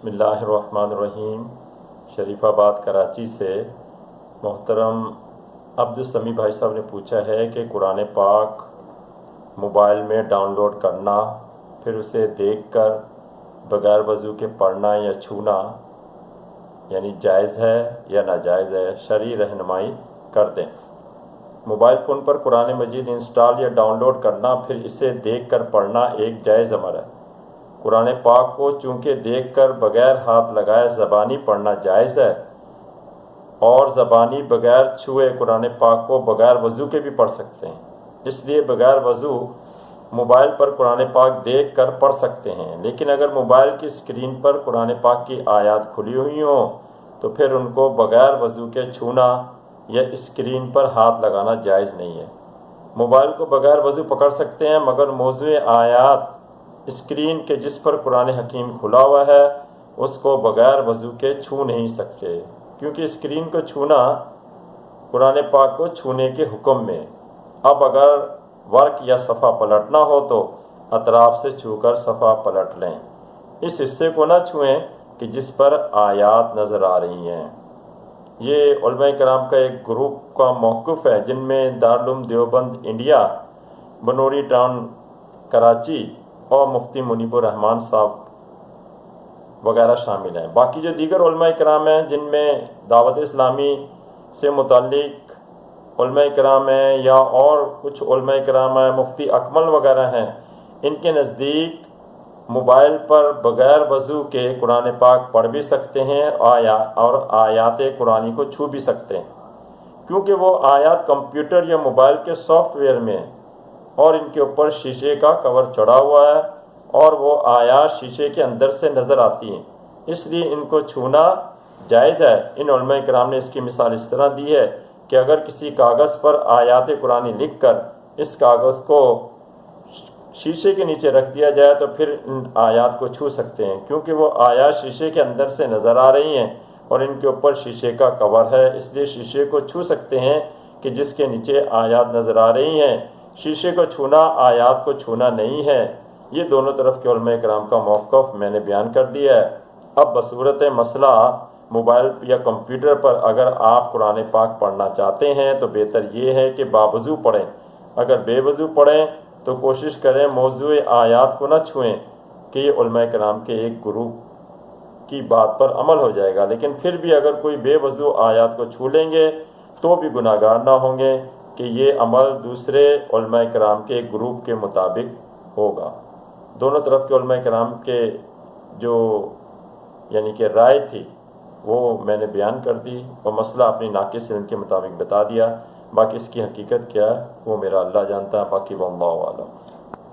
بسم اللہ الرحمن الرحیم۔ شریف آباد کراچی سے محترم عبدالسمیع بھائی صاحب نے پوچھا ہے کہ قرآن پاک موبائل میں ڈاؤن لوڈ کرنا، پھر اسے دیکھ کر بغیر وضو کے پڑھنا یا چھونا یعنی جائز ہے یا ناجائز ہے، شرعی رہنمائی کر دیں۔ موبائل فون پر قرآن مجید انسٹال یا ڈاؤن لوڈ کرنا، پھر اسے دیکھ کر پڑھنا ایک جائز عمل ہے۔ قرآن پاک کو چونکہ دیکھ کر بغیر ہاتھ لگائے زبانی پڑھنا جائز ہے، اور زبانی بغیر چھوئے قرآن پاک کو بغیر وضو کے بھی پڑھ سکتے ہیں، اس لیے بغیر وضو موبائل پر قرآن پاک دیکھ کر پڑھ سکتے ہیں۔ لیکن اگر موبائل کی اسکرین پر قرآن پاک کی آیات کھلی ہوئی ہوں تو پھر ان کو بغیر وضو کے چھونا یا اسکرین پر ہاتھ لگانا جائز نہیں ہے۔ موبائل کو بغیر وضو پکڑ سکتے ہیں، مگر موضوع آیات اسکرین کے جس پر قرآن حکیم کھلا ہوا ہے اس کو بغیر وضو کے چھو نہیں سکتے، کیونکہ اسکرین کو چھونا قرآن پاک کو چھونے کے حکم میں۔ اب اگر ورق یا صفحہ پلٹنا ہو تو اطراف سے چھو کر صفحہ پلٹ لیں، اس حصے کو نہ چھوئیں کہ جس پر آیات نظر آ رہی ہیں۔ یہ علماء کرام کا ایک گروپ کا موقف ہے، جن میں دارالعلوم دیوبند انڈیا، بنوری ٹاؤن کراچی اور مفتی منیب الرحمان صاحب وغیرہ شامل ہیں۔ باقی جو دیگر علماء کرام ہیں، جن میں دعوت اسلامی سے متعلق علماء کرام ہیں یا اور کچھ علماء کرام ہیں، مفتی اکمل وغیرہ ہیں، ان کے نزدیک موبائل پر بغیر وضو کے قرآن پاک پڑھ بھی سکتے ہیں اور آیات قرآنی کو چھو بھی سکتے ہیں، کیونکہ وہ آیات کمپیوٹر یا موبائل کے سافٹ ویئر میں اور ان کے اوپر شیشے کا کور چڑھا ہوا ہے اور وہ آیات شیشے کے اندر سے نظر آتی ہیں، اس لیے ان کو چھونا جائز ہے۔ ان علماء کرام نے اس کی مثال اس طرح دی ہے کہ اگر کسی کاغذ پر آیات قرآنی لکھ کر اس کاغذ کو شیشے کے نیچے رکھ دیا جائے تو پھر ان آیات کو چھو سکتے ہیں، کیونکہ وہ آیات شیشے کے اندر سے نظر آ رہی ہیں اور ان کے اوپر شیشے کا کور ہے، اس لیے شیشے کو چھو سکتے ہیں کہ جس کے نیچے آیات نظر آ رہی ہیں۔ شیشے کو چھونا آیات کو چھونا نہیں ہے۔ یہ دونوں طرف کے علماء کرام کا موقف میں نے بیان کر دیا ہے۔ اب بصورت مسئلہ موبائل یا کمپیوٹر پر اگر آپ قرآن پاک پڑھنا چاہتے ہیں تو بہتر یہ ہے کہ باوضو پڑھیں۔ اگر بے وضو پڑھیں تو کوشش کریں موضوع آیات کو نہ چھوئیں، کہ یہ علماء کرام کے ایک گروپ کی بات پر عمل ہو جائے گا۔ لیکن پھر بھی اگر کوئی بے وضو آیات کو چھو لیں گے تو بھی گناہ گار نہ ہوں گے، کہ یہ عمل دوسرے علماء کرام کے گروپ کے مطابق ہوگا۔ دونوں طرف کے علماء کرام کے جو یعنی کہ رائے تھی وہ میں نے بیان کر دی اور مسئلہ اپنی ناقص علم کے مطابق بتا دیا۔ باقی اس کی حقیقت کیا ہے وہ میرا اللہ جانتا ہے، باقی واللہ اعلم۔